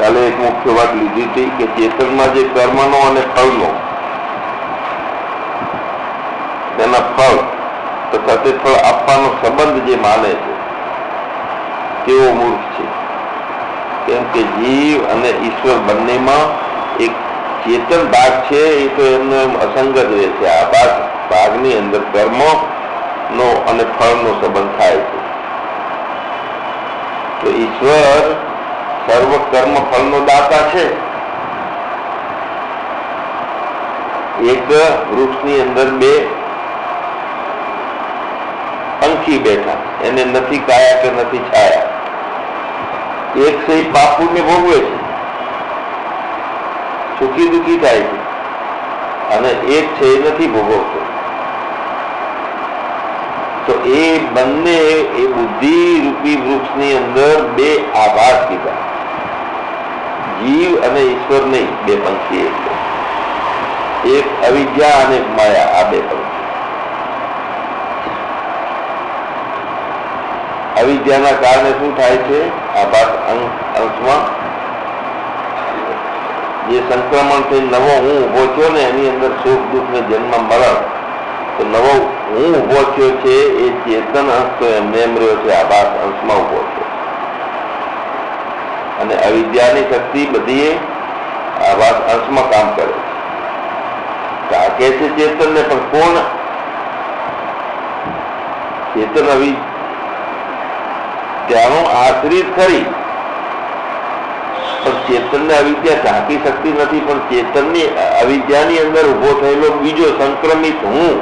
કાલે એક મુખ્ય વાત લીધી હતી કે ચેતનમાં જે કર્મનો અને ફળનો તેના ફળ તથા તે ફળ આપવાનો સંબંધ જે માને છે તેવો મૂર્ખ છે. કેમ કે જીવ અને ઈશ્વર બંનેમાં એક ચેતન ભાગ છે, એ તો એમનો એમ અસંગત રહે છે. આ ભાગની અંદર કર્મનો અને ફળનો સંબંધ થાય છે. તો ઈશ્વર સર્વ કર્મ ફળનો દાતા છે. એક વૃક્ષની અંદર બે પંખી બેઠા, એને નથી કાયા કે નથી છાયા. એક છે પાપુને ભોગવે છે, સુખી દુઃખી થાય છે, અને એક છે એ નથી ભોગવતો. તો એ બંને એ બુદ્ધિ રૂપી વૃક્ષની અંદર બે આભાસ કીધા, જીવ અને ઈશ્વર નહીં, બે પંખી. એક અવિદ્યા અને માયા, આ બે પંખી. અવિદ્યાના કારણે શું થાય છે? આભાસ અંશમાં જે સંક્રમણ થઈ નવો હું ઉભો થયો ને, એની અંદર સુખ દુઃખ ને જન્મ મરણ, તો નવો હું ઉભો થયો છે એ ચેતન અંશ તો એમને એમ રહ્યો છે, આભાસ અંશમાં ઉભો છે. અને અવિદ્યાની શક્તિ બધી આભાસ અંશમાં કામ કરે છે. ઢાકે છે ચેતન ને, પણ કોણ? ચેતન અવિદ્યાનું આશ્રિત ખરી, પણ ચેતનને અવિદ્યા ઢાંકી શકતી નથી. પણ ચેતનની અવિદ્યાની અંદર ઉભો થયેલો બીજો સંક્રમિત હું,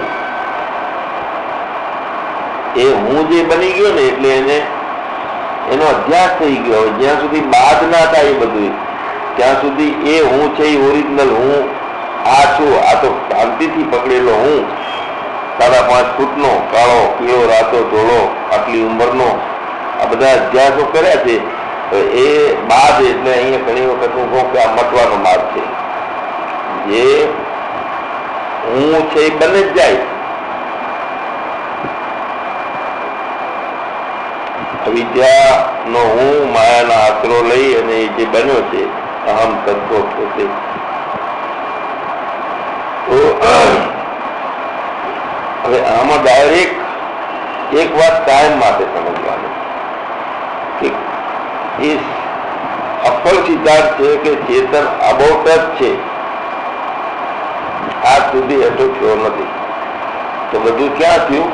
એ હું જે બની ગયો ને, એટલે એનો અધ્યાસ થઈ ગયો. જ્યાં સુધી બાદ ના થાય એ બધું, ત્યાં સુધી એ હું છે એ ઓરિજિનલ હું આ છું. આ તો શાંતિથી પકડેલો હું, 5.5 ફૂટનો, કાળો પીળો રાતો ધોળો, આટલી ઉંમરનો, આ બધા અધ્યાસો કર્યા છે. એ બાદ એટલે અહીંયા ઘણી વખત હું કહું કે આ મટવાનો માર્ગ છે. જે હું છે એ બને જ જાય. અવિદ્યાનો હું માયાના આશરો લઈ અને એ જે બન્યો છે અહમ તત્વ પોતે. તો હવે આમાં ડાયરેક્ટ એક વાત કાયમ માટે સમજવાની કે એ અફળ સિદ્ધાંત છે કે ચેતન અબોટ જ છે, આજ સુધી એટલો થયો નથી. તો બધું ક્યાં થયું?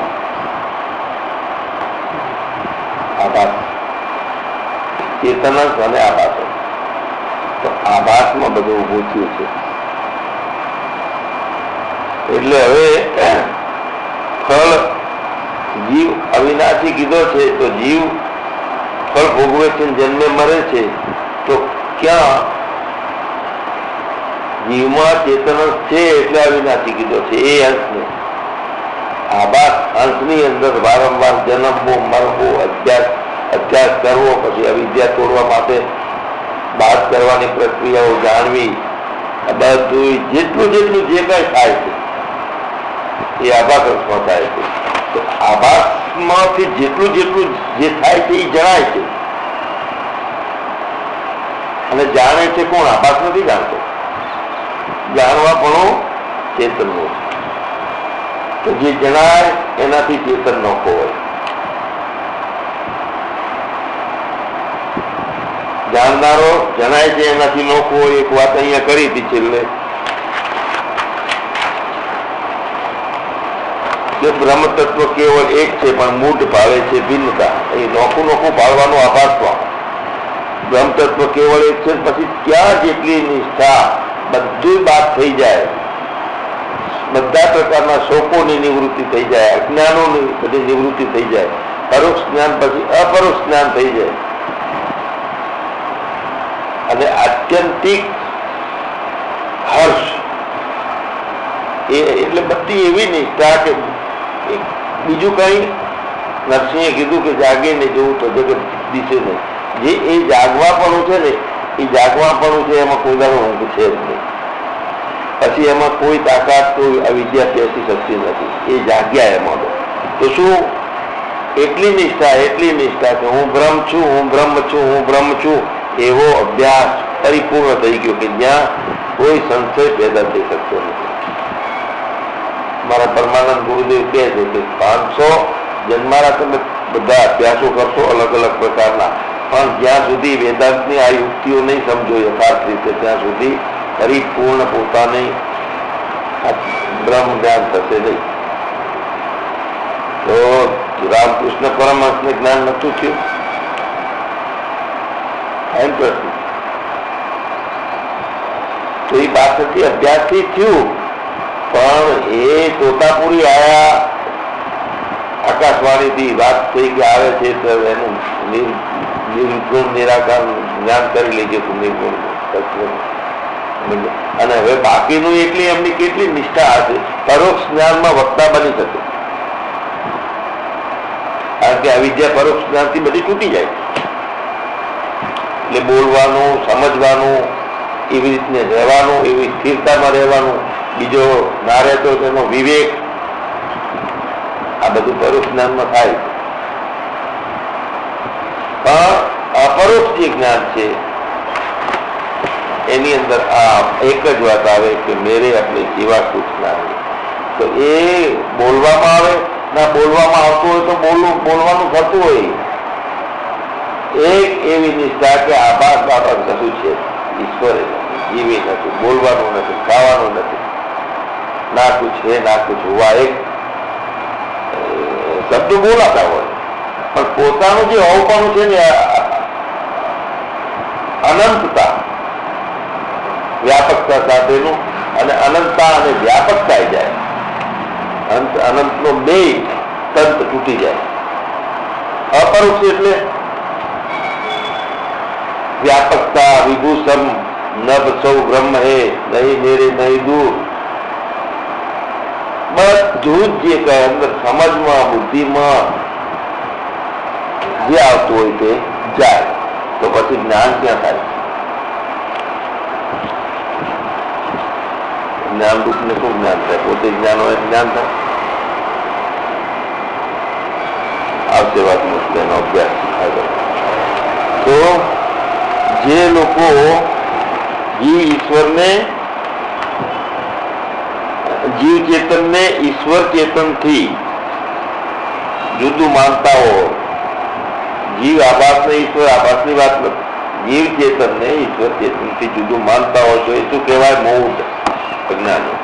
આભાસ, ચેતન અને આભાસ. તો આભાસમાં બધું ઉભું થયું છે. એટલે હવે ફળ જીવ અવિનાશી કીધો છે, તો જીવ ફળ ભોગવે છે, જન્મે મરે છે. તો ક્યાં જીવમાં ચેતન છે એટલે અવિનાશી કીધો છે. એ અંશને આભાસ અંશની અંદર વારંવાર જન્મવો, મરવો, અભ્યાસ કરવો, પછી અવિદ્યા તોડવા માટે બાદ કરવાની પ્રક્રિયાઓ જાણવી, બધું જેટલું જે કઈ થાય છે એ આભાસ અંશમાં થાય છે. તો આભાસમાંથી જેટલું જે થાય છે એ જણાય છે. અને જાણે છે કોણ? આભાસ નથી જાણતો. જાણવા પણ ચેતનનું છે. તો જે જણાય એનાથી ચેતન ન હોય. જાણનારો જણાય છે એનાથી નો હોય. એક વાત અહીંયા કરી હતી છેલ્લે કે બ્રહ્મ તત્વ કેવળ એક છે, પણ મૂઢ ભાવે છે ભિન્નતા. એ નોખું ભાવવાનું આભાસમાં બ્રહ્મ તત્વ કેવળ એક છે. પછી ક્યાં જેટલી નિષ્ઠા, બધું બાદ થઈ જાય. બધા પ્રકારના શોકોની નિવૃત્તિ થઈ જાય, અજ્ઞાનોની બધી નિવૃત્તિ થઈ જાય. પરોક્ષ જ્ઞાન પછી અપરોક્ષ જ્ઞાન થઈ જાય. અને આત્યંતિક હર્ષ, એટલે બધી એવી નિષ્ઠા કે બીજું કઈ નરસિંહે કીધું કે જાગીને જોવું તો જગત દિશે નહીં. જે એ જાગવાપણું છે ને, એ જાગવાપણું છે, એમાં કોઈ દાડો ઊંઘ છે જ નહીં. પછી એમાં કોઈ તાકાત, કોઈ અવિદ્યા બેસી શકતી નથી. એ જાગ્યા એમાં. તો શું એટલી નિષ્ઠા કે હું બ્રહ્મ છું, હું બ્રહ્મ છું, હું બ્રહ્મ છું, એવો અભ્યાસ પરિપૂર્ણ થઈ ગયો કે જ્યાં કોઈ સંશય પેદા થઈ શકતો નથી. મારા પરમાનંદ ગુરુદેવ કહે છે કે 500 જન્મારા તમે બધા અભ્યાસો કરશો અલગ અલગ પ્રકારના, પણ જ્યાં સુધી વેદાંતની આ યુક્તિઓ નહીં સમજો યથાર્થ રીતે ત્યાં સુધી પરિપૂર્ણ પોતાની બ્રહ્મ જ્ઞાન થશે નહીં. તો રામકૃષ્ણ પરમહંસને જ્ઞાન નતું થયું? તો એ પાછળથી અભ્યાસથી થયું, પણ એ તોતાપુરી આયા, આકાશવાણીથી વાત થઈ કે આવે છે તો એનું નિર્ગુણ નિરાકાર જ્ઞાન કરી લીધું નિર્ગુણ તત્વ. અને હવે બાકીનું એટલી એમની કેટલી નિષ્ઠા હશે, પરોક્ષ જ્ઞાનમાં વક્તા બની શકે. કારણ કે અવિદ્યા પરોક્ષ જ્ઞાનથી બધી તૂટી જાય. એટલે બોલવાનું, સમજવાનું, એવી રીતને રહેવાનું, એવી સ્થિરતામાં રહેવાનું, બીજો ના રહેતો તેનો વિવેક, આ બધું પરોક્ષ જ્ઞાનમાં થાય. પણ અપરોક્ષ જે જ્ઞાન છે એની અંદર આ એક જ વાત આવે કે મેરે આપણે જીવા સુખ ના આવે. તો એ બોલવામાં આવે ના બોલવામાં આવતું હોય તો બોલવાનું થતું હોય. એક એવી નિષ્ઠા કે આભાર બાબત કશું છે, ઈશ્વરે જીવી નથી, બોલવાનું નથી, ખાવાનું નથી, ના કુછ હે ના કુછ હુઆ. એક શબ્દ બોલાતા હોય પણ પોતાનું જે હોવાનું છે ને અનંતતા, વ્યાપકતા સાથેનું, અને અનંતતા અને વ્યાપકતા જાય, અનંતનો બે તંત તૂટી જાય. અપરોક્ષ એટલે વ્યાપકતા, વિભૂષમ નભ સૌ બ્રહ્મ હે નહીં મેરે નહીં દૂર. બધું જ જે કહે અંદર સમજમાં, બુદ્ધિમાં જે આવતું હોય તે જાય, તો પછી જ્ઞાન ક્યાં થાય? જ્ઞાન રૂપને શું જ્ઞાન થાય? પોતે જ્ઞાન હોય જ્ઞાન થાય. આવશે વાત મુશ્કેલ એનો અભ્યાસ આગળ. તો જે લોકો જીવ ચેતનને ઈશ્વર ચેતનથી જુદું માનતા હો, જીવ આભાસને ઈશ્વર આભાસની વાત નથી, જીવ ચેતનને ઈશ્વર ચેતનથી જુદું માનતા હો તો એ શું કહેવાય? મૌઢ અજ્ઞાની.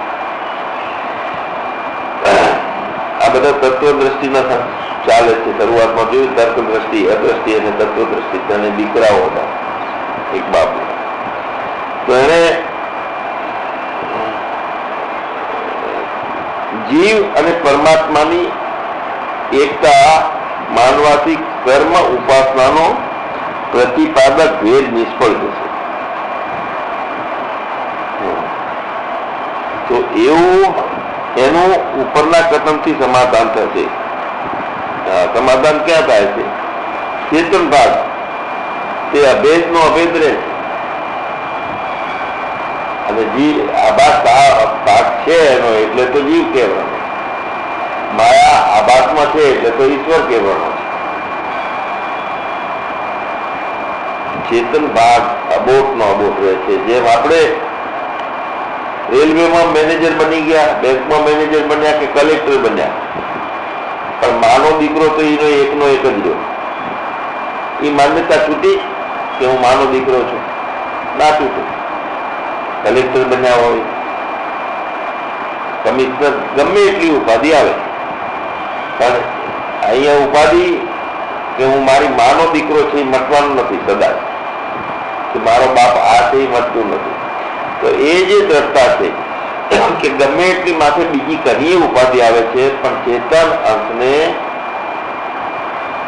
આ બધા તત્વદ્રષ્ટિના ચાલે છે. શરૂઆતમાં જોયું તર્ક દ્રષ્ટિ, અદ્રષ્ટિ અને તત્વદ્રષ્ટિ, તેને દીકરાઓ હતા એક બાપુ. તો એને જીવ અને પરમાત્માની એકતા માનવાથી કર્મ ઉપાસનાનો પ્રતિપાદક ભેદ નિષ્ફળ જશે. તો એવું એનું ઉપરના કથનથી સમાધાન થશે. સમાધાન ક્યાં થાય છે? ચેતન ભાગ તે અભેદ નો અભેદ રહે છે, અને જીવ આભાસ ભાગ છે એનો એટલે તો જીવ કહેવાનો, માયા આભાસમાં છે એટલે તો ઈશ્વર કહેવાનો. ચેતન ભાગ અબોટ નો અબોટ રહે છે. જેમ આપણે રેલવેમાં મેનેજર બની ગયા, બેંકમાં મેનેજર બન્યા કે કલેક્ટર બન્યા, પણ માનો દીકરો તો એનો એકનો એક જ રહ્યો. એ માન્યતા છૂટી કે હું માનો દીકરો છું? ના છૂટું. કલેક્ટર બન્યા હોય, કમિશનર, ગમે એટલી ઉપાધિ આવે, પણ અહીંયા ઉપાધિ કે હું મારી માનો દીકરો છે એ મટવાનું નથી સદા, કે મારો બાપ આ છે એ મટતું નથી. તો એ જે દ્રષ્ટા છે કે ગમે એટલી માથે બીજી ઘણી ઉપાધિ આવે છે, પણ ચેતન અંશને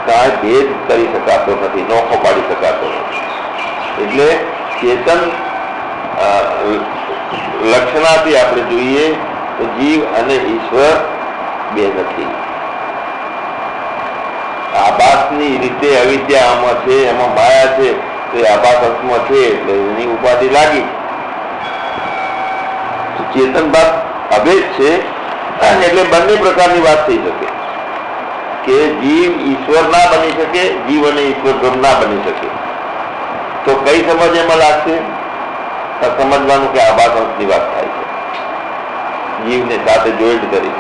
કાંઈ ભેદ કરી શકાતો નથી, નોખો પાડી શકાતો નથી. એટલે ચેતન લક્ષણાથી આપણે જોઈએ તો જીવ અને ઈશ્વર બે નથી. આભાસની રીતે અવિદ્યા આમાં છે, એમાં માયા છે, તો એ આભાસ અંશમાં છે એટલે એની ઉપાધિ લાગી. ચેતન ભાગ અભેદ છે, એટલે બંને પ્રકારની વાત થઈ શકે કે જીવ ઈશ્વર ના બની શકે, જીવ અને ઈશ્વર બ્રહ્મ ના બની શકે. તો કઈ સમજ એમાં લાગશે? સમજવાનું કે આભાસ અંશની વાત થાય છે, જીવને સાથે જોઈન્ટ કરી.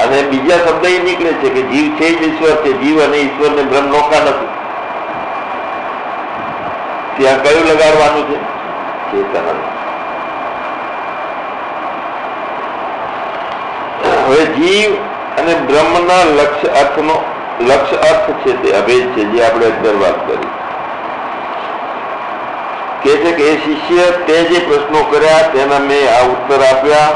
અને બીજા શબ્દ એ નીકળે છે કે જીવ છે જ ઈશ્વર છે. જીવ અને ઈશ્વરને બ્રહ્મ નોખા નથી. ત્યાં કયું લગાડવાનું છે? ચેતન. હવે જીવ અને બ્રહ્મના લક્ષ્ય અર્થ છે તે અભેદ છે, જે આપણે અત્યારે વાત કરી. કે છે કે એ શિષ્ય તે જે પ્રશ્નો કર્યા તેના મેં આ ઉત્તર આપ્યા.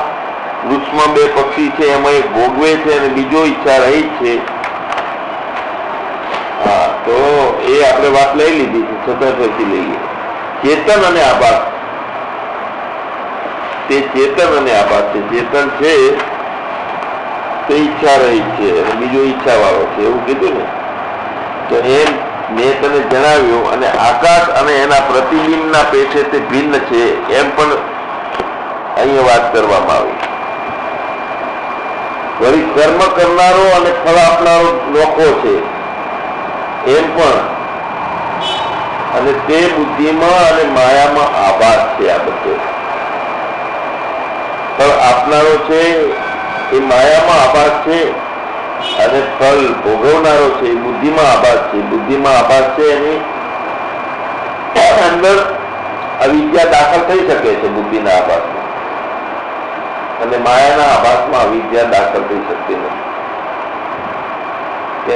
વૃક્ષમાં બે પક્ષી છે, એમાં એક ભોગવે છે અને બીજો ઈચ્છા રહી છે. હા, તો એ આપણે વાત લઈ લીધી છે, છતાં ફરીથી લઈએ. ચેતન અને આભાસ, તે ચેતન અને આભાસ છે. ચેતન છે તે ઈચ્છા રહી છે અને બીજો ઈચ્છા વાળો છે, એવું કીધું ને. તો એમ મેં તને જણાવ્યું. અને આકાશ અને એના પ્રતિબિંબના પેટે તે ભિન્ન છે, એમ પણ અહીંયા વાત કરવામાં આવી. વળી કર્મ કરનારો અને ફળ આપનારો લોકો છે, એમ પણ. અને તે બુદ્ધિમાં અને માયામાં આભાસ છે. આ બધો ફળ આપનારો છે એ માયામાં આભાસ છે, અને ફળ ભોગવનારો છે એ બુદ્ધિમાં આભાસ છે. બુદ્ધિમાં આભાસ છે એની અંદર અવિદ્યા દાખલ થઈ શકે છે બુદ્ધિના આભાસમાં, અને માયાના આભાસમાં અવિદ્યા દાખલ થઈ શકતી નથી.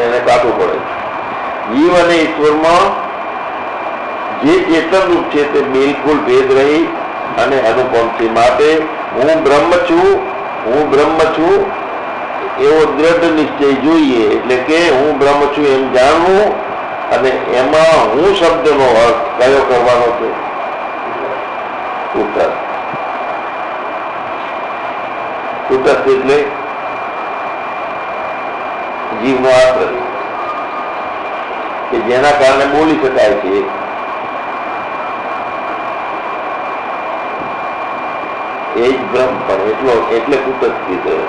એને કાઢવું પડે. જીવ અને ઈશ્વરમાં જે ચેતન રૂપ છે તે બિલકુલ ભેદ રહી અને અનુપમ છે. માટે હું બ્રહ્મ છું, હું બ્રહ્મ છું એવો દ્રઢ નિશ્ચય જોઈએ. એટલે કે હું બ્રહ્મ છું એમ જાણવું, અને એમાં હું શબ્દનો અર્થ કયો કરવાનો છે? કુટસ્થ. કુટસ્થ એટલે જીવનો આશ્રય, કે જેના કારણે બોલી શકાય છે. એ જ બ્રહ્મ. પણ એટલે કુટસ્થ કીધું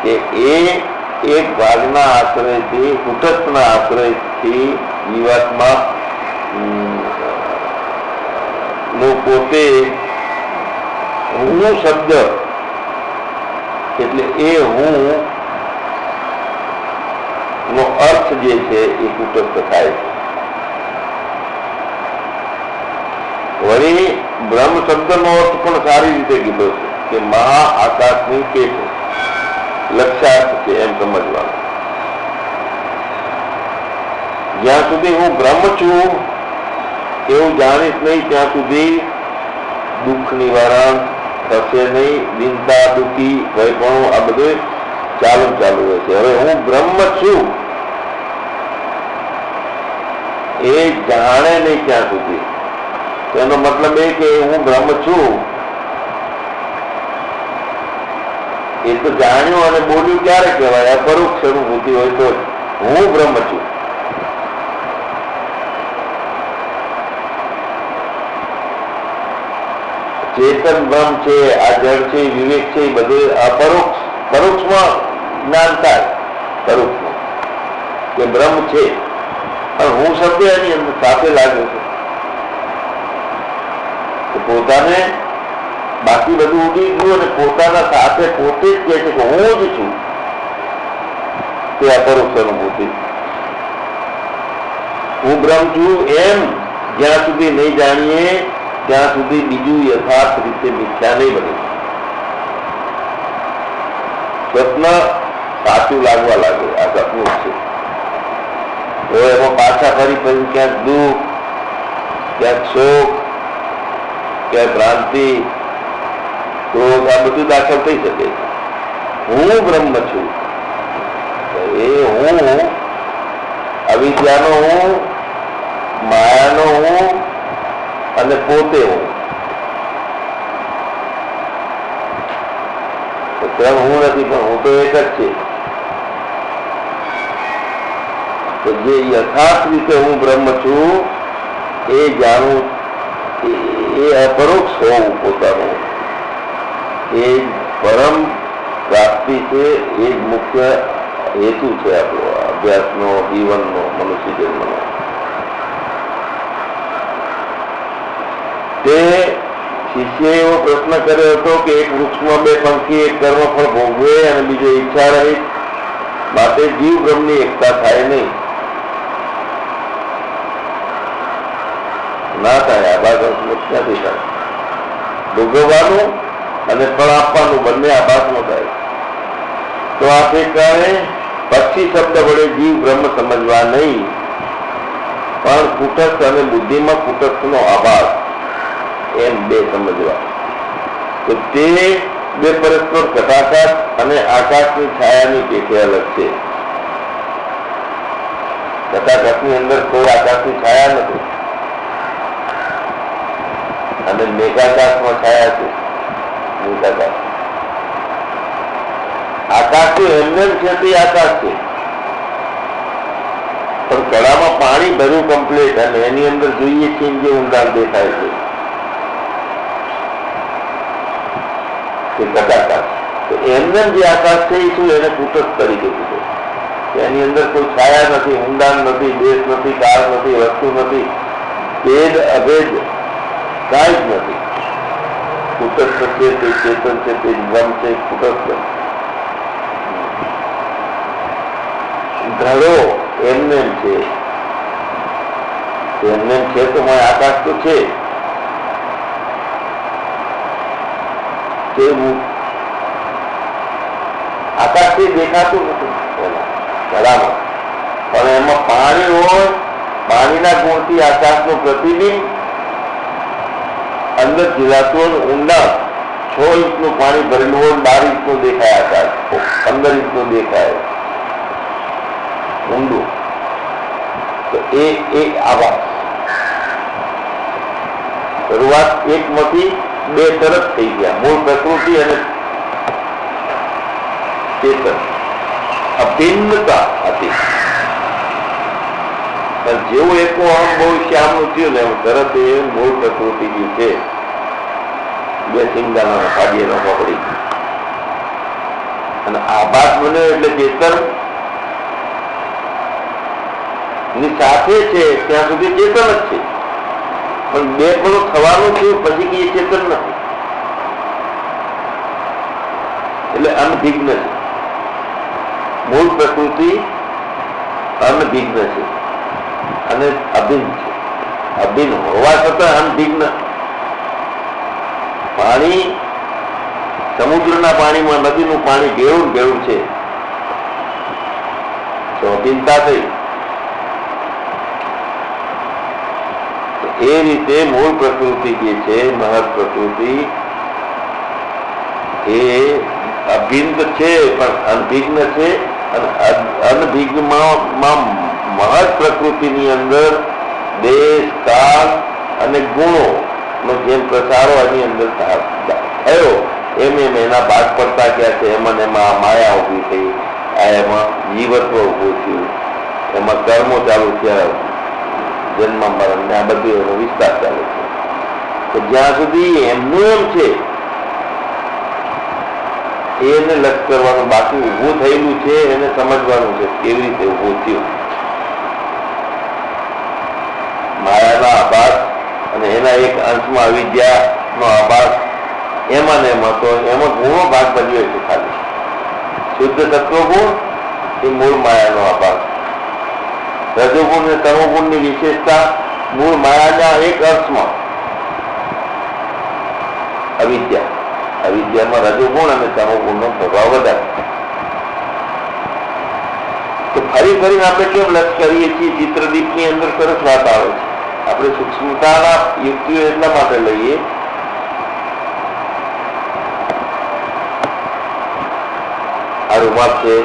કે એ એક ભાગના આશ્રયથી, કુટસ્થના આશ્રયથી જીવાત્મા નો પોતે હું શબ્દ, એટલે એ હું નો અર્થ જે છે એ કુટસ્થ થાય છે. વળી બ્રહ્મ શબ્દનો અર્થ પણ સારી રીતે કીધો છે કે મહા આકાશની પેટે. લક્ષ્યાર્થ છે એમ સમજવાનું. જ્યાં સુધી હું બ્રહ્મ છું એવું જાણીશ નહીં ત્યાં સુધી દુઃખ નિવારણ થશે નહીં. ચિંતા, દુઃખી, ભયપણું આ બધું ચાલુ રહેશે. હવે હું બ્રહ્મ છું એ જાણે નહીં ત્યાં સુધી. એનો મતલબ એ કે હું બ્રહ્મ છું એ તો જાણ્યું અને બોલ્યું ક્યારે કહેવાય? અપરોક્ષ અનુભૂતિ હોય તો હું બ્રહ્મ છું. ચેતન બ્રહ્મ છે, આ જળ છે, વિવેક છે, એ બધું અપરોક્ષ. પરોક્ષમાં જ્ઞાન થાય, પરોક્ષમાં કે બ્રહ્મ છે, પણ હું શબ્દ એની અંદર સાથે લાગ્યો છે. પોતાને બાકી બધું ઉડી ગયું અને પોતાના સાથે પોતે જ કહે છે કે હું જ છું. તે અપરોક્ષ અનુભૂતિ. હું બ્રહ્મ છું એમ જ્યાં સુધી નહીં જાણીએ ત્યાં સુધી બીજું યથાર્થ રીતે મિથ્યા નહીં બને. સ્વપ્ન સાચું લાગવા લાગે, આ સપનું છે. તો એમાં પાછા ફરી ક્યાંક દુઃખ, ક્યાંક શોક, ક્યાંક ભ્રાંતિ, ક્રોધ, આ બધું દાખલ થઈ શકે. હું બ્રહ્મ છું એ હું અવિદ્યાનો હું, માયાનો હું અને પોતે હું. તેમ હું નથી, પણ હું તો એક જ છે. તો જે યથાર્થ રીતે હું બ્રહ્મ છું એ જાણવું, એ અપરોક્ષ હોવું પોતાનું, એ પરમ પ્રાપ્તિ છે. એ જ મુખ્ય હેતુ છે આપણો અભ્યાસનો, જીવનનો, મનુષ્ય જન્મનો. તે શિષ્યએ એવો પ્રશ્ન કર્યો હતો કે એક વૃક્ષમાં બે પંખી, એક કર્મફળ ભોગવે અને બીજો ઈચ્છા રહિત, માટે જીવ બ્રહ્મની એકતા થાય નહીં. ના થાય. આભાસ ક્યાંથી થાય? ભોગવવાનું અને ફળ આપવાનું બંને આભાસમાં થાય. તો આ ઠેકાણે પક્ષી શબ્દ વડે જીવ બ્રહ્મ સમજવા નહીં, પણ કુટસ્થ અને બુદ્ધિમાં કુટસ્થનો આભાસ એમ બે સમજવા. તો તે બે પરસ્પર ઘટાકાશ અને આકાશની છાયાની પેટે અલગ છે. ઘટાકાશની અંદર કોઈ આકાશની છાયા નથી અને મેઘાકાશમાં છાયા છે. મેઘાકાશ આકાશ તો એમને છે તે આકાશ છે, પણ કળામાં પાણી ભર્યું કમ્પ્લીટ અને એની અંદર જોઈએ છીએ જે ઊંડાણ દેખાય છે તે ઘટાકાશ. તો એમને જે આકાશ છે એ શું? એને કુટસ્થ તરીકે કીધું. એની અંદર કોઈ છાયા નથી, ઊંડાણ નથી, દેશ નથી, કાળ નથી, વસ્તુ નથી, ભેદ અભેદ કાંઈ જ નથી. કુટસ્થ છે તે ચેતન છે, તે બ્રહ્મ છે, કુટસ્થ. ધડો એમને છે, એમને છે તો આકાશ તો છે. આકાશથી દેખાતું નથી ધડામાં, પણ એમાં પાણી હોય, પાણીના ગુણથી આકાશનું પ્રતિબિંબ અંદર જીવાતું ઊંડા 6 ઇંચનું પાણી ભરેલું હોય, 12 ઇંચનું દેખાય આકાશ, 15 ઇંચનું દેખાય ઊંડું. તો એ આવાસ શરૂઆત એકમાંથી બે તરફ થઈ ગયા. મૂળ પ્રકૃતિ અને ચેતન અભિન્નતા હતી. જેવું એક બહુ શ્યામનું થયું ને તરત એ મૂળ પ્રકૃતિ જે છે બે સિંગાના કાઢીએ પકડી અને આભાસ બન્યો એટલે ચેતન ની સાથે છે ત્યાં સુધી ચેતન જ છે, પણ બે પણ થવાનું થયું પછી કે ચેતન નથી એટલે અનભિગ્ન છે. મૂળ પ્રકૃતિ અનભિગ્ન છે અને અભિન્ન છે. અભિન્ન હોવા છતાં અનભિગ્ન. પાણી સમુદ્રના પાણીમાં નદીનું પાણી ભેળું ભેળું છે તો અભિન્નતા થઈ. એ રીતે મૂળ પ્રકૃતિ જે છે મહદ પ્રકૃતિ એ અભિન્ન છે પણ અનભિગ્ન છે. અને અનભિગ્નમાં મહદ પ્રકૃતિની અંદર દેશ કાળ અને ગુણો નો જેમ પ્રસારો એની અંદર થયો એમ એના ભાગ પડતા ગયા છે. એમાં માયા ઉભી થઈ, એમાં જીવત્વ ઉભું થયું, એમાં કર્મો ચાલુ થયા, જન્મ મરણ આ બધું એનો વિસ્તાર ચાલે છે. તો જ્યાં સુધી એમનું એમ છે એને લક્ષ કરવાનું, બાકી ઉભું થયેલું છે એને સમજવાનું છે કેવી રીતે ઉભું થયું. માયાના આભાસ અને એના એક અંશમાં અવિદ્યાનો આભાસ એમાં ને એમાં, તો એમાં ગુણો ભાગ ભજવે છે. ખાલી શુદ્ધ તત્વગુણ એ મૂળ માયાનો આભાસ, રજોગુણ અને તમોગુણની વિશેષતા મૂળ માયાના એક અર્થમાં અવિદ્યા. અવિદ્યામાં રજોગુણ અને તમોગુણનો પ્રભાવ વધારે. તો ફરી ફરીને આપણે કેમ લક્ષ કરીએ છીએ? ચિત્રદીપની અંદર સરસ વાત આવે છે. આપણે સૂક્ષ્મતાના યુક્તિઓ એટલા માટે લઈએ આ રૂમાલ છે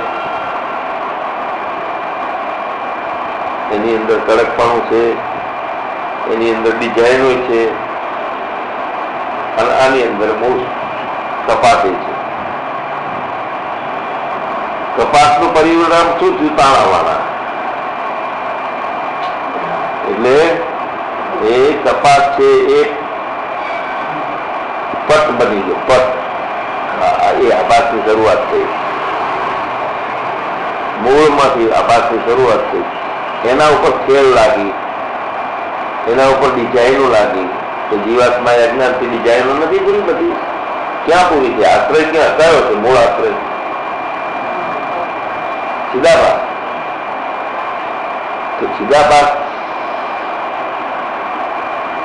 એની અંદર કડકપણું છે, એની અંદર ડિઝાઇનો છે અને આની અંદર મૂળ કપાસી છે. કપાસનું પરિણામ શું થયું? તાણાવાળા. એટલે એ કપાસ છે એ પટ બની ગયો. પટ એ આભાસની શરૂઆત થઈ, મૂળમાંથી આભાસની શરૂઆત થઈ. એના ઉપર ખેલ લાગી, એના ઉપર ડિઝાઇનો લાગી, તો જીવાત્મા અજ્ઞાનથી ડિઝાઇનો નથી પૂરી બધી? ક્યાં પૂરી છે? આશ્રય ક્યાં કયો છે? મૂળ આશ્રય ચિદાભાસ. તો ચિદાભાસ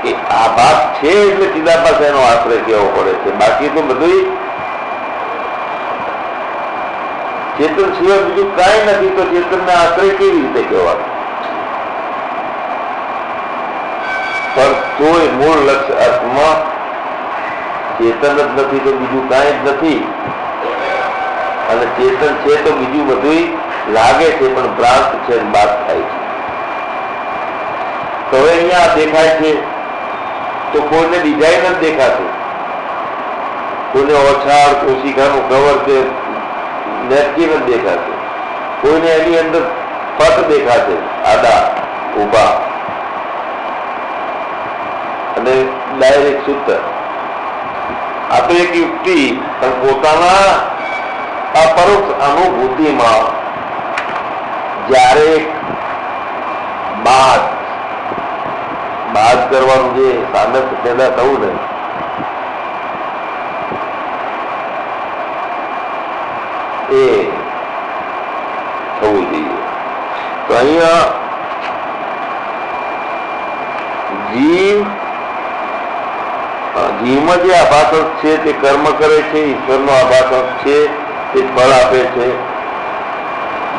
એ આભાસ છે એટલે ચિદાભાસ એનો આશ્રય કેવો પડે છે. બાકી તો બધું ચેતન સિવાય બીજું કાંઈ નથી. તો ચેતનને આશ્રય કેવી રીતે કહેવાનું? પણ તોય મૂળ લક્ષ્ય અર્થમાં ચેતન જ નથી તો બીજું કાંઈ જ નથી. અને ચેતન છે તો બીજું બધું લાગે છે પણ ભ્રાંત છે, બાદ થાય છે. તો હવે અહીંયા દેખાય છે તો કોઈને ડિઝાઇન જ દેખાશે, કોઈને ઓછાળ કોશિકાનું કવર કે નેપકિન જ દેખાશે, કોઈને એની અંદર પટ દેખાશે, આડા ઉભા અને ડાયરેક્ટ સૂત્ર. આ તો એક યુક્તિ પણ પોતાના અપરોક્ષ અનુભૂતિમાં જ્યારે બાદ કરવાનું જે સામર્થ્ય પેદા થવું ને એ થવું જોઈએ. તો અહીંયા જીવમાં જે આભાસ છે તે કર્મ કરે છે, ઈશ્વરનો આભાસ છે તે ફળ આપે છે.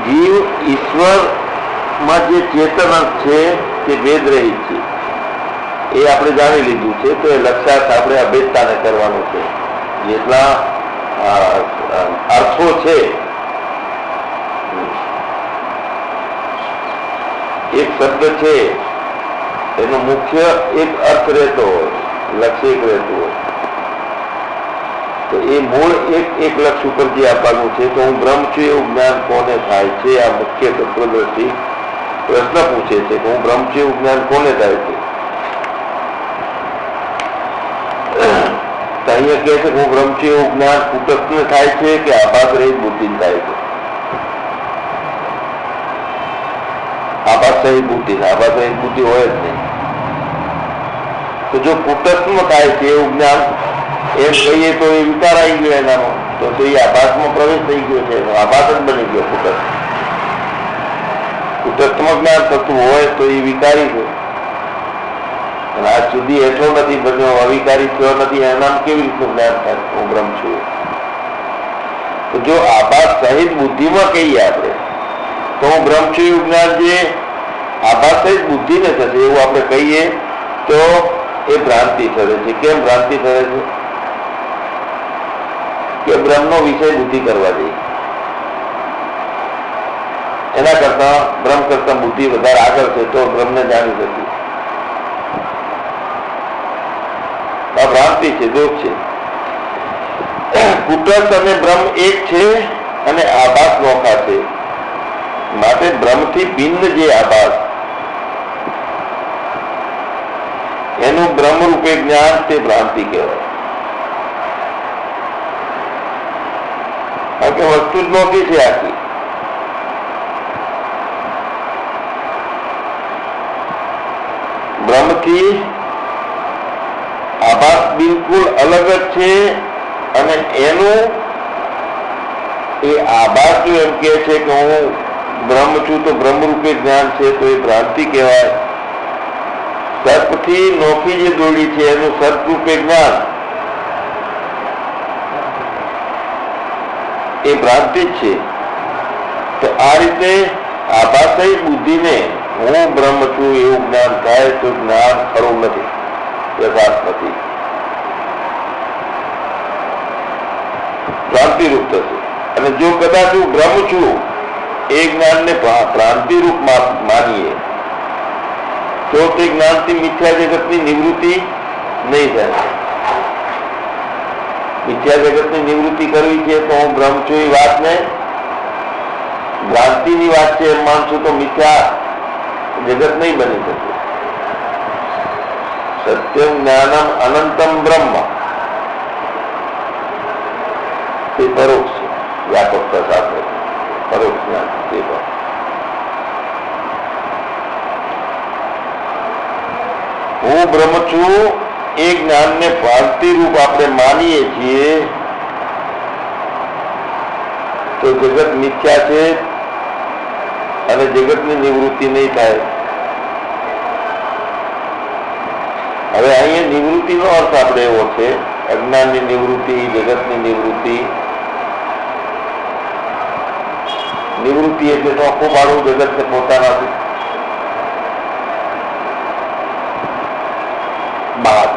જીવ ઈશ્વરમાં જે ચેતન છે તે ભેદ રહિત છે એ આપણે જાણી લીધું છે. તો એ લક્ષ્યાર્થ આપણે અભેદતાને કરવાનું છે. જેટલા અર્થો છે એક શબ્દ છે એનો મુખ્ય એક અર્થ રહેતો હોય, લક્ષ્ય એક રહેતું હોય. તો એ મૂળ એક લક્ષ્ય ઉપર જે આપવાનું છે તો હું બ્રહ્મ છું એવું જ્ઞાન કોને થાય છે? આ મુખ્ય તત્વદર્શી પ્રશ્ન પૂછે છે કે હું બ્રહ્મ છું એવું જ્ઞાન કોને થાય છે? અહીંયા કહે છે કે હું બ્રહ્મ છું એવું જ્ઞાન કુટસ્થને થાય છે કે આભાસ રહિત બુદ્ધિ થાય છે? આભાસ રહિત બુદ્ધિ હોય જ નહીં. તો જો કુટસ્થમાં થાય છે એવું જ્ઞાન એમ કહીએ તો એ વિકાર આવી ગયો એનામાં, તો એ આભાસમાં પ્રવેશ થઈ ગયો છે, આભાસ જ બની ગયો કુટસ્થ. કુટસ્થમાં જ્ઞાન થતું હોય તો એ વિકારી છે. અને આજ સુધી એટલો નથી બન્યો, અવિકારી થયો નથી, એનામ કેવી રીતનું જ્ઞાન થાય હું બ્રહ્મ છું? તો જો આભાસ સહિત બુદ્ધિમાં કહીએ આપણે તો હું બ્રહ્મ છું એવું જ્ઞાન જે આભાસ સહિત બુદ્ધિને થશે એવું આપણે કહીએ તો એ ભ્રાંતિ ઠરે છે. કેમ ભ્રાંતિ ઠરે છે? કે બ્રહ્મનો વિષય બુદ્ધિ કરવા દે, એના કરતા બ્રહ્મ કરતા બુદ્ધિ વધારે આગળ છે તો બ્રહ્મને જાણી શકીએ. આ ભ્રાંતિ છે, દોષ છે. કુટસ્થ અને બ્રહ્મ એક છે અને આભાસ નોખા છે. માટે બ્રહ્મથી ભિન્ન જે આભાસ એનું બ્રહ્મ રૂપે જ્ઞાન તે ભ્રાંતિ કહેવાય. કારણ કે વસ્તુ જ નોખી છે આખી. બ્રહ્મથી આભાસ બિલકુલ અલગ જ છે અને એનું એ આભાસ જો એમ કે છે કે હું બ્રહ્મ છું તો બ્રહ્મ રૂપે જ્ઞાન છે તો એ ભ્રાંતિ કહેવાય. સર્પથી નોખી જે દોડી છે એનું સર્પ રૂપે જ્ઞાન એ ભ્રાંતિ જ છે. તો આ રીતે આભાસી બુદ્ધિને હું બ્રહ્મ છું એવું જ્ઞાન થાય તો જ્ઞાન ખરું નથી, યથાર્થ નથી, ભ્રાંતિરૂપ થશે. અને જો કદાચ હું બ્રહ્મ છું એ જ્ઞાનને ભ્રાંતિરૂપ માનીએ તો તે જ્ઞાનથી મિથ્યા જગતની નિવૃત્તિ નહીં થાય. મિથ્યા જગતની નિવૃત્તિ કરવી છે તો હું બ્રહ્મ છું એ વાતને ભ્રાંતિની વાત છે એમ માનશું તો મિથ્યા જગત નહીં બની શકે. સત્યમ જ્ઞાનમ અનંતમ બ્રહ્મ તે પરોક્ષ છે, વ્યાપકતા સાથે પરોક્ષ જ્ઞાન તે પણ. હું બ્રહ્મ છું એ જ્ઞાનને ભ્રાંતિ રૂપ આપણે માનીએ છીએ તો જગત મિથ્યા છે અને જગતની નિવૃત્તિ નહીં થાય. હવે અહીંયા નિવૃત્તિનો અર્થ આપણે એવો છે, અજ્ઞાનની નિવૃત્તિ, જગતની નિવૃત્તિ. નિવૃત્તિ એટલે નોખું પાડવું જગતને પોતાનાથી બાદ.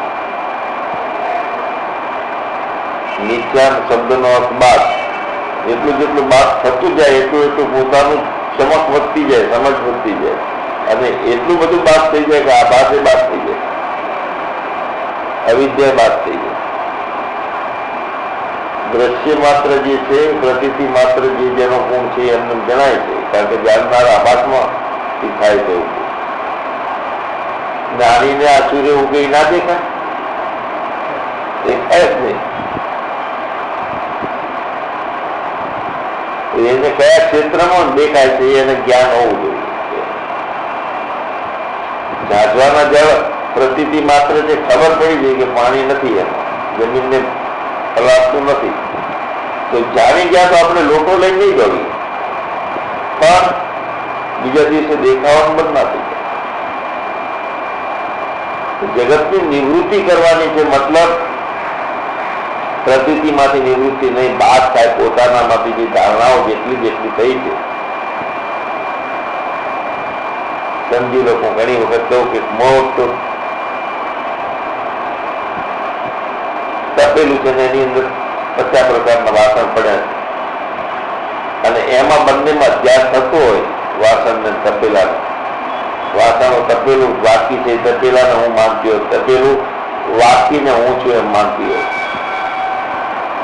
મિથ્યા શબ્દનો અર્થ બાદ. એટલું જેટલું બાદ થતું જાય એટલું એટલું પોતાનું ચમક વધતી જાય, સમજ વધતી જાય, અને એટલું બધું બાદ થઈ જાય કે આ બાદે બાદ થઈ જાય, અવિદ્યા બાદ થઈ જાય. દ્રશ્ય માત્ર જે છે, પ્રતીતિ માત્ર જે જેનો ગુણ છે એમને જણાય છે, કારણ કે જાણનારા આભાસમાં થાય છે. જ્ઞાનીને આ સૂર્ય ઉગી ના દેખાય, દેખાય જ નહીં. એને કયા ક્ષેત્રમાં દેખાય છે એને જ્ઞાન હોવું જોઈએ. જાગવાના જેવા પ્રતીતિ માત્ર જે ખબર પડી જાય કે પાણી નથી, એમાં જમીનને હલાવતું નથી, તો જાણી ગયા તો આપણે લોટો લઈ નહીં દોડીએ, પણ બીજા દિવસે દેખાવાનું બંધ ના થઈ જાય. જગતની નિવૃત્તિ કરવાની છે, મતલબ પ્રતીતિમાંથી નિવૃત્તિ નહીં, બાદ થાય પોતાનામાંથી જે ધારણાઓ જેટલી જેટલી થઈ છે. સમજી લોકો ઘણી વખત કહું કે મોટું તપેલું છે ને એની અંદર 50 પ્રકારના વાસણ પડ્યા છે, અને એમાં બંનેમાં અધ્યાસ થતો હોય વાસણ ને તપેલા. વાસણો તપેલું વાકી છે, તપેલાને હું માનતી હોય, તપેલું વાકીને હું છું એમ માનતી હોય.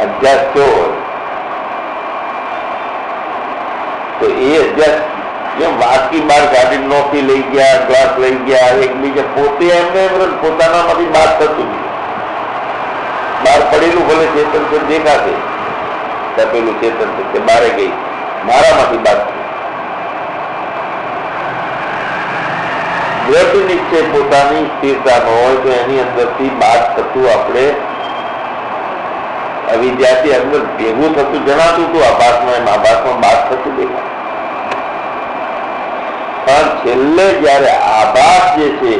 અધ્યાસ કેવો હોય તો એ અધ્યાસ જેમ વાકી બાર ગાડી નોખી લઈ ગયા, ગ્લાસ લઈ ગયા, એકબીજા પોતે એમને પોતાનામાંથી બાદ થતું નહીં. બહાર પડેલું ભલે ચેતન છે દેખાશે, તપેલું ચેતન છે બારે ગઈ, મારામાંથી બાદ થઈ. દ્રઢ નિશ્ચય પોતાની સ્થિરતાનો હોય તો એની અંદરથી બાદ થતું આપણે અવિદ્યાથી અંદર ભેગું થતું જણાતું હતું આભાસમાં, એમ આભાસમાં બાદ થતું દેખાય. પણ છેલ્લે જયારે આભાસ જે છે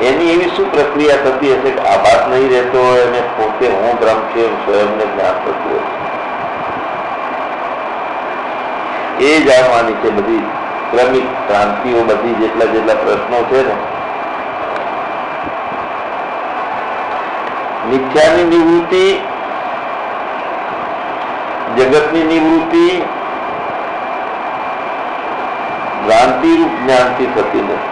એની એવી શું પ્રક્રિયા થતી હશે કે આભાસ નહીં રહેતો હોય અને પોતે હું બ્રહ્મ છે સ્વયંને જ્ઞાન થતું હોય, એ જાણવાની છે. બધી ક્રમિક ક્રાંતિઓ, બધી જેટલા જેટલા પ્રશ્નો છે ને, મિથ્યાની નિવૃત્તિ, જગતની નિવૃત્તિ ભ્રાંતિ રૂપ જ્ઞાનથી થતી નથી.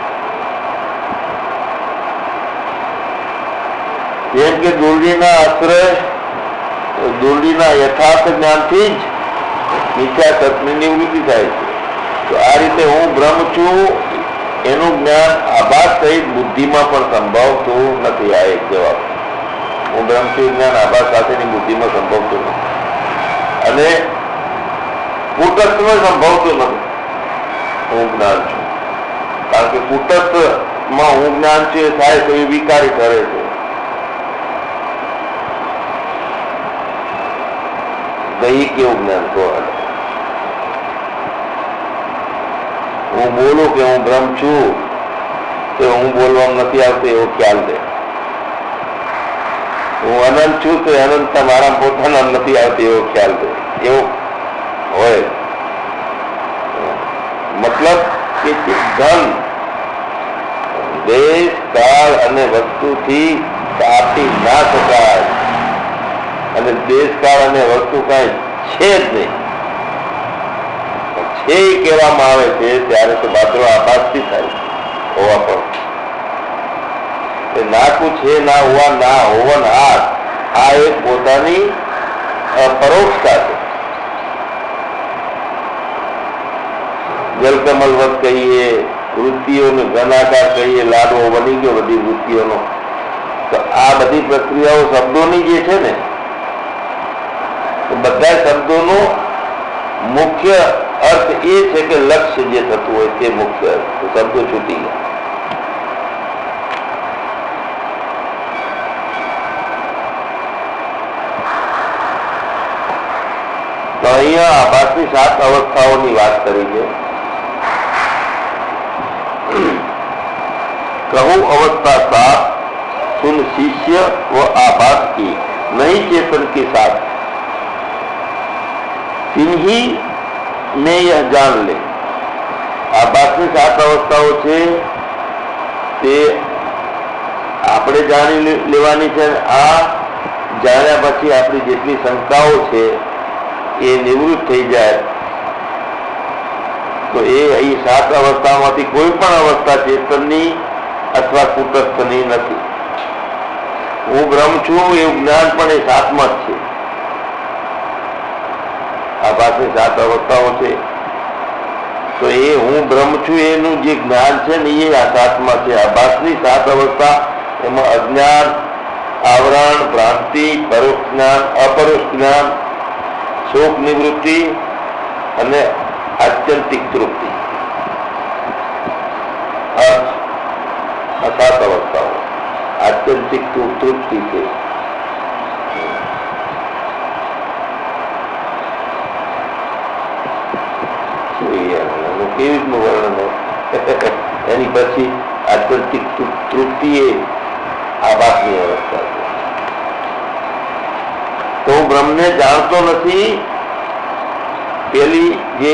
જેમ કે દોરડીના આશ્રય, દોરડીના યથાર્થ જ્ઞાનથી જ મિથ્યા તત્વની નિવૃત્તિ થાય છે. તો આ રીતે હું બ્રહ્મ છું એનું જ્ઞાન આભાસ સહિત બુદ્ધિમાં પણ સંભવતું નથી. આ એક જવાબ. હું બ્રહ્મ છું જ્ઞાન આભાસ સાથેની બુદ્ધિમાં સંભવતું નથી, અને કુટસ્થમાં સંભવતું નથી. હું જ્ઞાન છું, કારણ કે કુટસ્થમાં હું જ્ઞાન છું એ થાય તો એ વિકારી કરે છે. દહીં કેવું જ્ઞાન કહો, હું બોલું કે હું બ્રહ્મ છું તો હું બોલવામાં નથી આવતું એવો ખ્યાલ દે. હું અનંત છું તો અનંત મારા પોતાના નથી આવતી એવો ખ્યાલ દે. એવો હોય મતલબ કે ધન દેશ કાળ અને વસ્તુથી કાપી ના શકાય, અને દેશકાળ અને વસ્તુ કઈ છે જ નહીં. છે એ કહેવામાં આવે છે ત્યારે તો બાદરો આભાસથી થાય હોવા પણ ના કુછ છે ના હોવા ના હોવન હાથ, આ એક પોતાની પરોક્ષતા છે. જલકમલવત કહીએ, વૃત્તિઓને ઘનાકાર કહીએ, લાડવો બની ગયો બધી વૃત્તિઓનો. તો આ બધી પ્રક્રિયાઓ શબ્દોની જે છે ને, બધા શબ્દોનો મુખ્ય અર્થ એ છે કે લક્ષ્ય જે થતું હોય તે મુખ્ય અર્થ. શબ્દો છૂટી ગયા, તો અહીંયા આભાસની 7 અવસ્થાઓની વાત કરી છે. कहूं अवस्था 7 सुन शिष्य व आभास की नहीं चेतन के साथ तिन्ही ने यह जान ले. आभासनी 7 अवस्थाओं છે તે આપણે જાણી લેવાની છે. આ જાણ્યા પછી આપણી જેટલી શંકાઓ છે એ નિવૃત્ત થઈ જાય તો એ અહીં 7 અવસ્થામાંથી કોઈ પણ અવસ્થા ચેતનની અથવા કુટસ્થની નથી. હું બ્રહ્મ છું એવું જ્ઞાન પણ એ 7માં જ છે. આભાસની 7 અવસ્થાઓ છે તો એ હું બ્રહ્મ છું એનું જે જ્ઞાન છે ને એ આ 7માં છે. આભાસની 7 અવસ્થા એમાં અજ્ઞાન, આવરણ, ભ્રાંતિ, પરોક્ષ જ્ઞાન, અપરોક્ષ જ્ઞાન, શોક નિવૃત્તિ અને આત્યંતિક તૃપ્તિ, આ 7 અવસ્થાઓ. આત્યંતિક તૃપ્તિ છે. કેવી રીતનું વર્ણન એની પછી આત્યંતિક તૃપ્તિ એ આભાસની અવસ્થા છે. તો હું બ્રહ્મને જાણતો નથી પેલી જે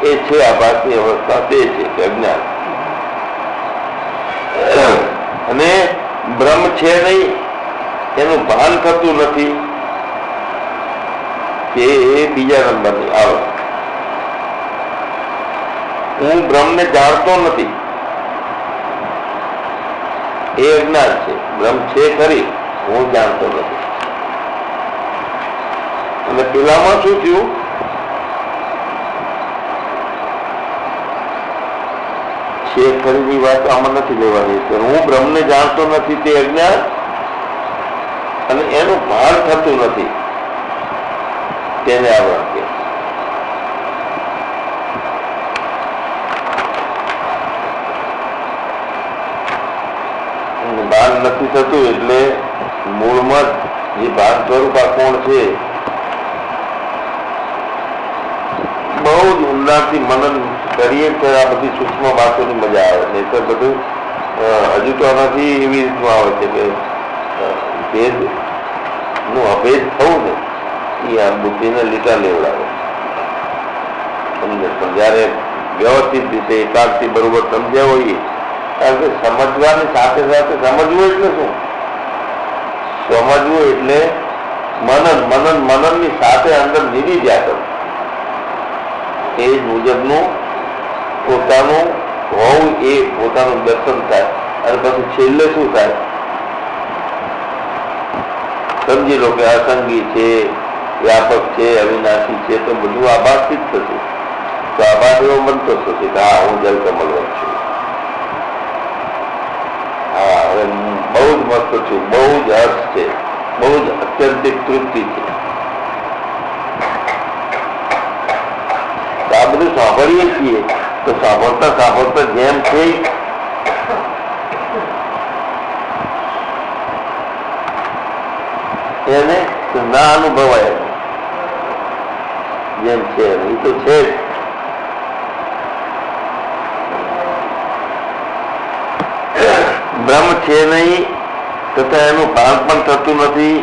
એ છે આભાસની અવસ્થા તે છે કે અજ્ઞાન. અને બ્રહ્મ છે નહીં એનું ભાન થતું નથી કે એ બીજા નંબરની આવડત. હું બ્રહ્મને જાણતો નથી એ અજ્ઞાન છે. બ્રહ્મ છે ખરી, હું જાણતો નથી. અને પેલામાં શું થયું? છે ખરીની વાત આમાં નથી લેવાની. હું બ્રહ્મને જાણતો નથી તે અજ્ઞાન અને એનું ભાન થતું નથી તેને આવરણ કે. ભાન નથી થતું એટલે મૂળમાં જે ભાન સ્વરૂપ આ કોણ છે બહુ જ ઊંડાણથી મનન કરીએ તો આ બધી સૂક્ષ્મ વાતોની મજા આવે. નહીં તો બધું હજુ તો આનાથી એવી રીતનું આવે છે કે ભેદ નું અભેદ થવું ને એ આ બુદ્ધિને લીટા લેવડાવે સમજે. પણ જયારે વ્યવસ્થિત રીતે એકાંતથી બરોબર સમજ્યા હોઈએ કારણ કે સમજવાની સાથે સાથે સમજવું એટલે શું? સમજવું એટલે મનનની સાથે અંદર નીકળી જાય કરો એ જ મુજબનું પોતાનું હોવું એ પોતાનું દર્શન થાય. અને પછી છેલ્લે શું થાય? સમજી લો કે અસંગી છે, વ્યાપક છે, અવિનાશી છે તો બધું આભાસથી જ થશે. તો આભાસ એવો બનતો થશે કે હા હું જલકમલવંત છું. હા હવે બહુ જ મસ્ત છું, બહુ જ હર્ષ છે, બહુ જ અત્યંતિક તૃપ્તિ છે. આ બધું સાંભળીએ છીએ તો સાંભળતા જેમ છે એને ના અનુભવાય જેમ છે એ તો છે જ. બ્રહ્મ છે નહીં તથા એનું ભાન પણ થતું નથી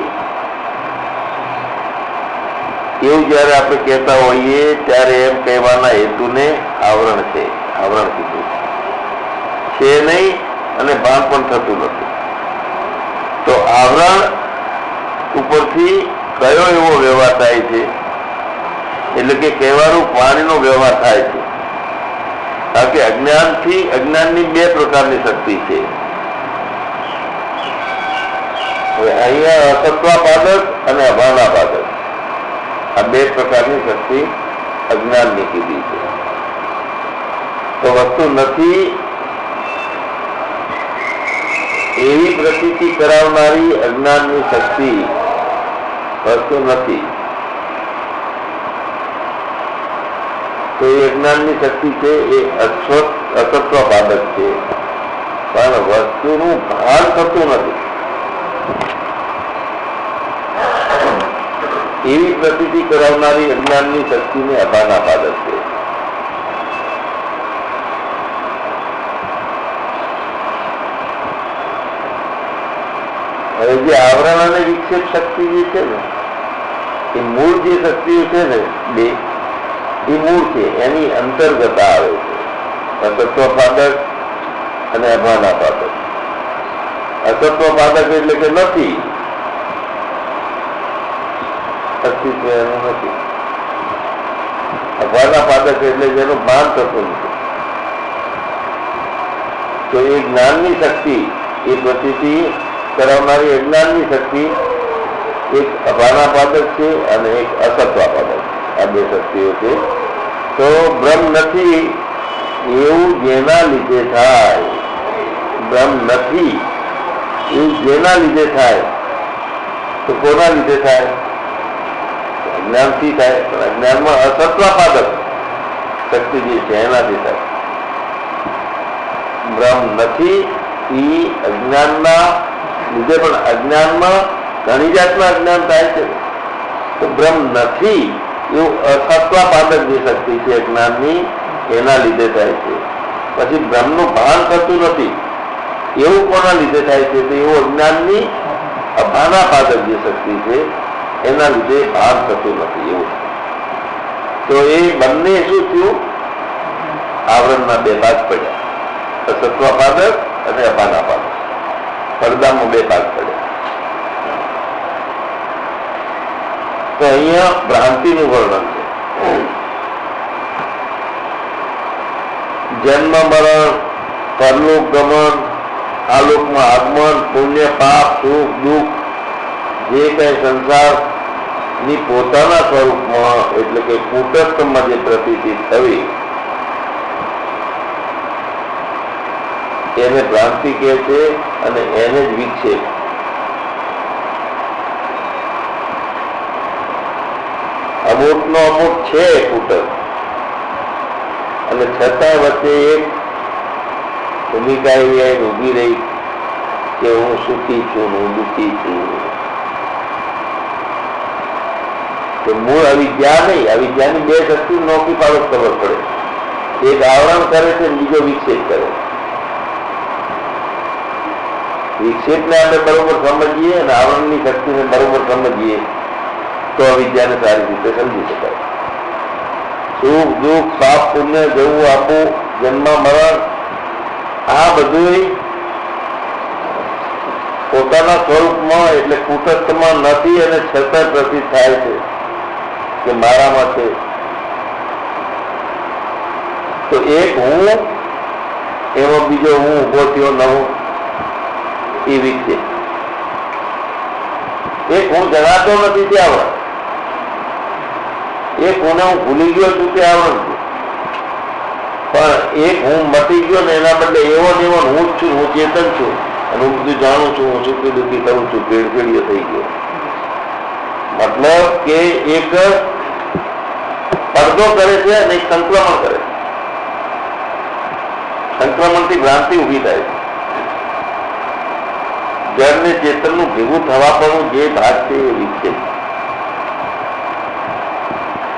એવું જયારે આપણે કહેતા હોઈએ ત્યારે એમ કહેવાના હેતુને આવરણ છે. આવરણ કીધું છે નહીં અને ભાન પણ થતું નથી. તો આવરણ ઉપરથી કયો એવો વ્યવહાર થાય છે? એટલે કે કહેવાનું પાણીનો વ્યવહાર થાય છે. કારણ કે અજ્ઞાનની 2 પ્રકારની શક્તિ છે. હવે અહીંયા અસત્વાપાદક અને અભાનાપાદક આ 2 પ્રકારની શક્તિ અજ્ઞાનની કીધી છે. તો વસ્તુ નથી એવી પ્રતીતિ કરાવનારી અજ્ઞાનની શક્તિ વસ્તુ નથી. તો એ અજ્ઞાનની શક્તિ છે એ અસત્વપાદક છે પણ વસ્તુનું ભાન થતું નથી. એવી પ્રતીતિ કરાવનારી અજ્ઞાનની શક્તિને અભાનાપાદક છે. હવે જે આવરણ અને વિક્ષેપ શક્તિ જે છે ને, એ મૂળ જે શક્તિઓ છે ને બે, એ મૂળ છે, એની અંતર્ગત આવે છે અસત્વપાદક અને અભાનાપાદક. અસત્વપાદક એટલે કે નથી, અસ્તિત્વ એનું નથી. અભાનાપાદક એટલે જેનું ભાન થતું નથી. તો એ જ્ઞાનની શક્તિ, એ પ્રતીતિ કરાવનારી અજ્ઞાનની શક્તિ એક અભાનાપાદક છે અને એક અસત્વાપાદક. આ બે શક્તિઓ છે. તો બ્રહ્મ નથી એવું જેના લીધે થાય, બ્રહ્મ નથી એવું જેના લીધે થાય, તો કોના લીધે થાય? અજ્ઞાનથી થાય. પણ અજ્ઞાનમાં અસત્વાપાદક શક્તિ જે છે એનાથી થાય. બ્રહ્મ નથી એ અજ્ઞાનના લીધે, પણ અજ્ઞાનમાં ઘણી જાતના અજ્ઞાન થાય છે. તો બ્રહ્મ નથી એવું અસત્વાપાદક જે શક્તિ છે અજ્ઞાનની, એના લીધે થાય છે. પછી બ્રહ્મનું ભાન થતું નથી એવું કોના લીધે થાય છે? તો એવું અજ્ઞાનની અભાનાપાદક જે શક્તિ છે એના લીધે ભાન થતું નથી એવું. તો એ બંને શું થયું? આવરણના બે ભાગ પડ્યા, અસત્વાપાદક અને અભાનાપાદક. પડદામાં બે ભાગ પડ્યા. તો અહીંયા ભ્રાંતિનું વર્ણન છે. જન્મ મરણ, પરલોક ગમન, આલોકમાં આગમન, પુણ્ય પાપ, સુખ દુઃખ, જે કઈ સંસારની પોતાના સ્વરૂપમાં એટલે કે કુટસ્થમાં જે પ્રતીતિ થવી એને ભ્રાંતિ કહે છે અને એને જ વિક્ષેપ. અમુકનો અમુક છે કુટસ્થ, અને છતાં વચ્ચે એક ભૂમિકા એવી આવીને ઉભી રહી કે હું સુખી છું, હું દુઃખી છું. તો મૂળ અવિદ્યા નહીં, અવિદ્યાની બે શક્તિ નોકી પાડો ખબર પડે. એક આવરણ કરે છે, બીજો વિક્ષેપ કરે. વિક્ષેપને આપણે બરોબર સમજીએ અને આવરણની શક્તિને બરોબર સમજીએ તો અવિદ્યાને સારી રીતે સમજી શકાય. સુખ દુઃખ, પાપ પુણ્ય, જવું આપવું, જન્મ મરણ, આ બધું પોતાના સ્વરૂપમાં એટલે કુટસ્થમાં નથી અને છતાં પ્રતીત થાય છે કે મારામાં છે. તો એક હું, એમાં બીજો હું ઉભો થયો નવો, એ વિક્ષેપ. એક હું જણાતો નથી તે આવરણ, એક હું ભૂલી ગયો છું તે આવરણ છે. પણ એક હું મટી ગયો ને એના બદલે એવો ને એવો હું જ છું, હું ચેતન છું અને હું બધું જાણું છું, હું સુખી દુઃખી કરું છું, ભેળસેળીઓ થઈ ગયો. મતલબ કે એક પડદો કરે છે અને એક સંક્રમણ કરે છે. સંક્રમણથી ભ્રાંતિ ઉભી થાય છે. જળ ને ચેતનનું ભેગું થવા પણ જે ભાગ છે એ વિક્ષેપ,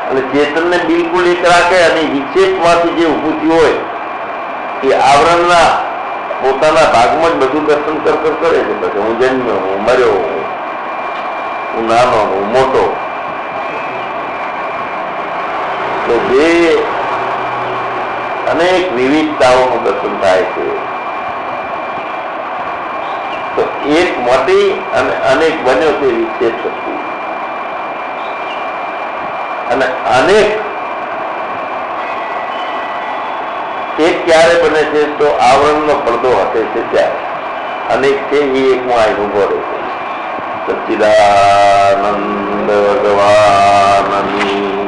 અને ચેતનને બિલકુલ એક રાખે અને વિક્ષેપમાંથી જે ઉભું થયું હોય એ આવરણના પોતાના ભાગમાં જ બધું દર્શન કરે છે. પછી હું જન્મ્યો, હું મર્યો, હું નાનો, હું મોટો. તો બે અનેક વિવિધતાઓનું દર્શન થાય છે. તો એક મોટી અને અનેક બન્યો તે વિક્ષેપ શક્તિ, અને અનેક એક ક્યારે બને છે? તો આવરણનો પડદો હટે છે ત્યારે. અનેક છે એ એકમાં આવીને ઉભો રહે છે. સચ્ચિદાનંદ ભગવાનની